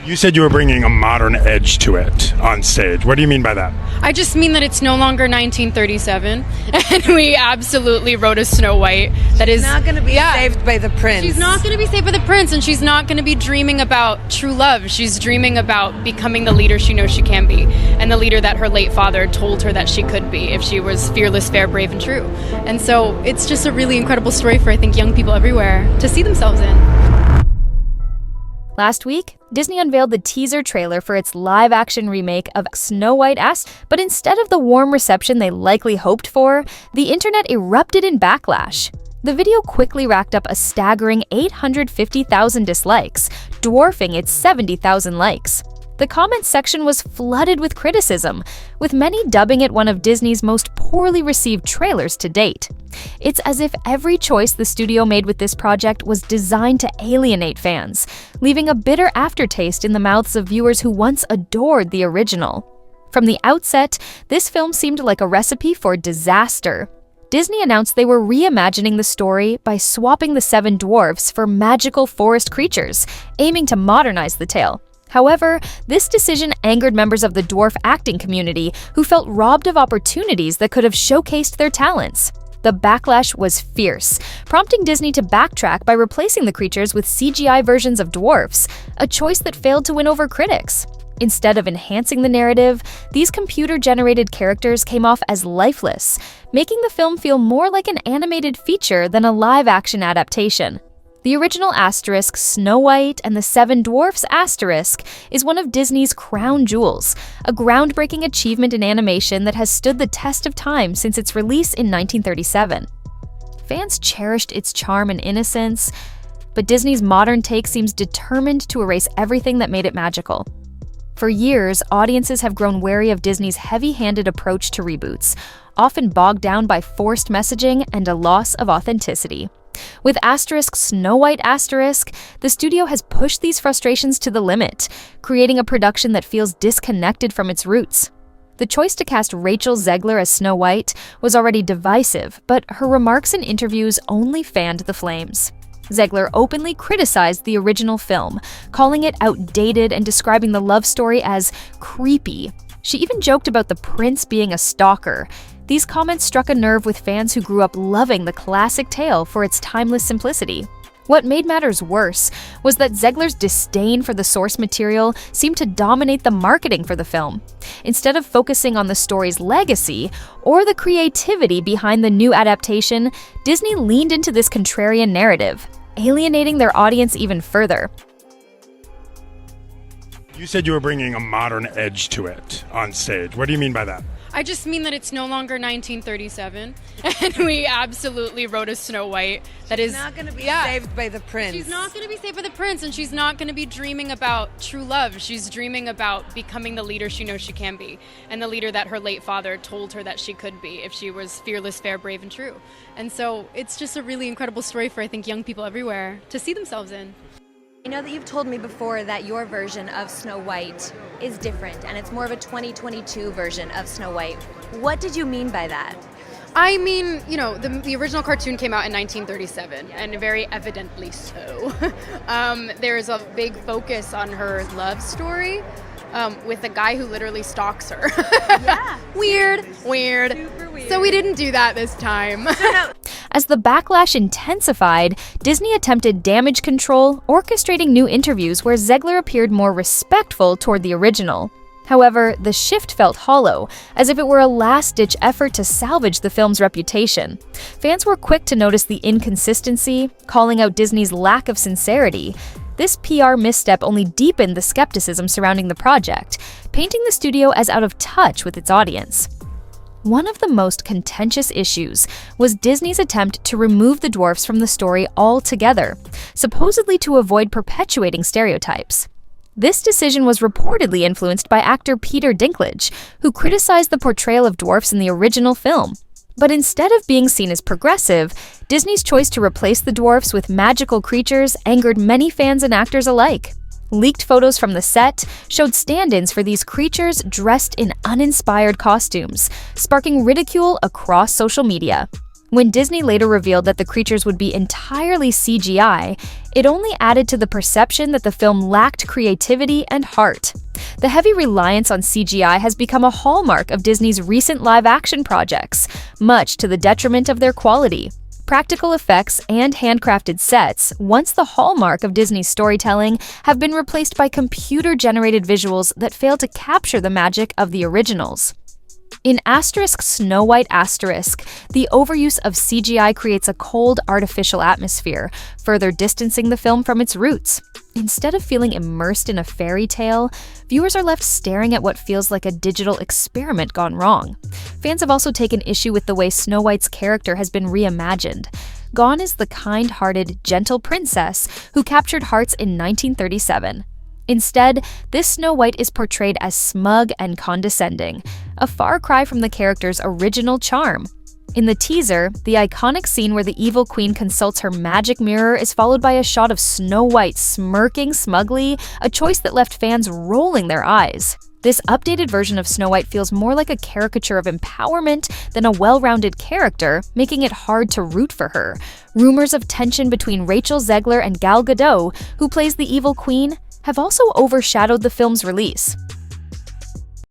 You said you were bringing a modern edge to it on stage. What do you mean by that? I just mean that it's no longer 1937, and we absolutely wrote a Snow White that is not going to be saved by the prince. She's not going to be saved by the prince, and she's not going to be dreaming about true love. She's dreaming about becoming the leader she knows she can be, and the leader that her late father told her that she could be if she was fearless, fair, brave, and true. And so it's just a really incredible story for, I think, young people everywhere to see themselves in. Last week, Disney unveiled the teaser trailer for its live-action remake of Snow White but instead of the warm reception they likely hoped for, the internet erupted in backlash. The video quickly racked up a staggering 850,000 dislikes, dwarfing its 70,000 likes. The comments section was flooded with criticism, with many dubbing it one of Disney's most poorly received trailers to date. It's as if every choice the studio made with this project was designed to alienate fans, leaving a bitter aftertaste in the mouths of viewers who once adored the original. From the outset, this film seemed like a recipe for disaster. Disney announced they were reimagining the story by swapping the 7 dwarfs for magical forest creatures, aiming to modernize the tale. However, this decision angered members of the dwarf acting community who felt robbed of opportunities that could have showcased their talents. The backlash was fierce, prompting Disney to backtrack by replacing the creatures with CGI versions of dwarfs, a choice that failed to win over critics. Instead of enhancing the narrative, these computer-generated characters came off as lifeless, making the film feel more like an animated feature than a live-action adaptation. The original asterisk, Snow White and the 7 Dwarfs asterisk, is one of Disney's crown jewels, a groundbreaking achievement in animation that has stood the test of time since its release in 1937. Fans cherished its charm and innocence, but Disney's modern take seems determined to erase everything that made it magical. For years, audiences have grown wary of Disney's heavy-handed approach to reboots, often bogged down by forced messaging and a loss of authenticity. With Snow White asterisk, the studio has pushed these frustrations to the limit, creating a production that feels disconnected from its roots. The choice to cast Rachel Zegler as Snow White was already divisive, but her remarks in interviews only fanned the flames. Zegler openly criticized the original film, calling it outdated and describing the love story as creepy. She even joked about the prince being a stalker. These comments struck a nerve with fans who grew up loving the classic tale for its timeless simplicity. What made matters worse was that Zegler's disdain for the source material seemed to dominate the marketing for the film. Instead of focusing on the story's legacy or the creativity behind the new adaptation, Disney leaned into this contrarian narrative, alienating their audience even further. You said you were bringing a modern edge to it on stage. What do you mean by that? I just mean that it's no longer 1937, and we absolutely wrote a Snow White that is not going to be saved by the prince. She's not going to be saved by the prince, and she's not going to be dreaming about true love. She's dreaming about becoming the leader she knows she can be, and the leader that her late father told her that she could be if she was fearless, fair, brave, and true. And so it's just a really incredible story for, I think, young people everywhere to see themselves in. I know that you've told me before that your version of Snow White is different, and it's more of a 2022 version of Snow White. What did you mean by that? I mean, you know, the original cartoon came out in 1937, and very evidently so. There's a big focus on her love story with a guy who literally stalks her. Yeah. Weird. Super weird. So we didn't do that this time. As the backlash intensified, Disney attempted damage control, orchestrating new interviews where Zegler appeared more respectful toward the original. However, the shift felt hollow, as if it were a last-ditch effort to salvage the film's reputation. Fans were quick to notice the inconsistency, calling out Disney's lack of sincerity. This PR misstep only deepened the skepticism surrounding the project, painting the studio as out of touch with its audience. One of the most contentious issues was Disney's attempt to remove the dwarfs from the story altogether, supposedly to avoid perpetuating stereotypes. This decision was reportedly influenced by actor Peter Dinklage, who criticized the portrayal of dwarfs in the original film. But instead of being seen as progressive, Disney's choice to replace the dwarfs with magical creatures angered many fans and actors alike. Leaked photos from the set showed stand-ins for these creatures dressed in uninspired costumes, sparking ridicule across social media. When Disney later revealed that the creatures would be entirely CGI, it only added to the perception that the film lacked creativity and heart. The heavy reliance on CGI has become a hallmark of Disney's recent live-action projects, much to the detriment of their quality. Practical effects and handcrafted sets, once the hallmark of Disney's storytelling, have been replaced by computer-generated visuals that fail to capture the magic of the originals. In Snow White, the overuse of CGI creates a cold, artificial atmosphere, further distancing the film from its roots. Instead of feeling immersed in a fairy tale, viewers are left staring at what feels like a digital experiment gone wrong. Fans have also taken issue with the way Snow White's character has been reimagined. Gone is the kind-hearted, gentle princess who captured hearts in 1937. Instead, this Snow White is portrayed as smug and condescending, a far cry from the character's original charm. In the teaser, the iconic scene where the evil queen consults her magic mirror is followed by a shot of Snow White smirking smugly, a choice that left fans rolling their eyes. This updated version of Snow White feels more like a caricature of empowerment than a well-rounded character, making it hard to root for her. Rumors of tension between Rachel Zegler and Gal Gadot, who plays the evil queen, have also overshadowed the film's release.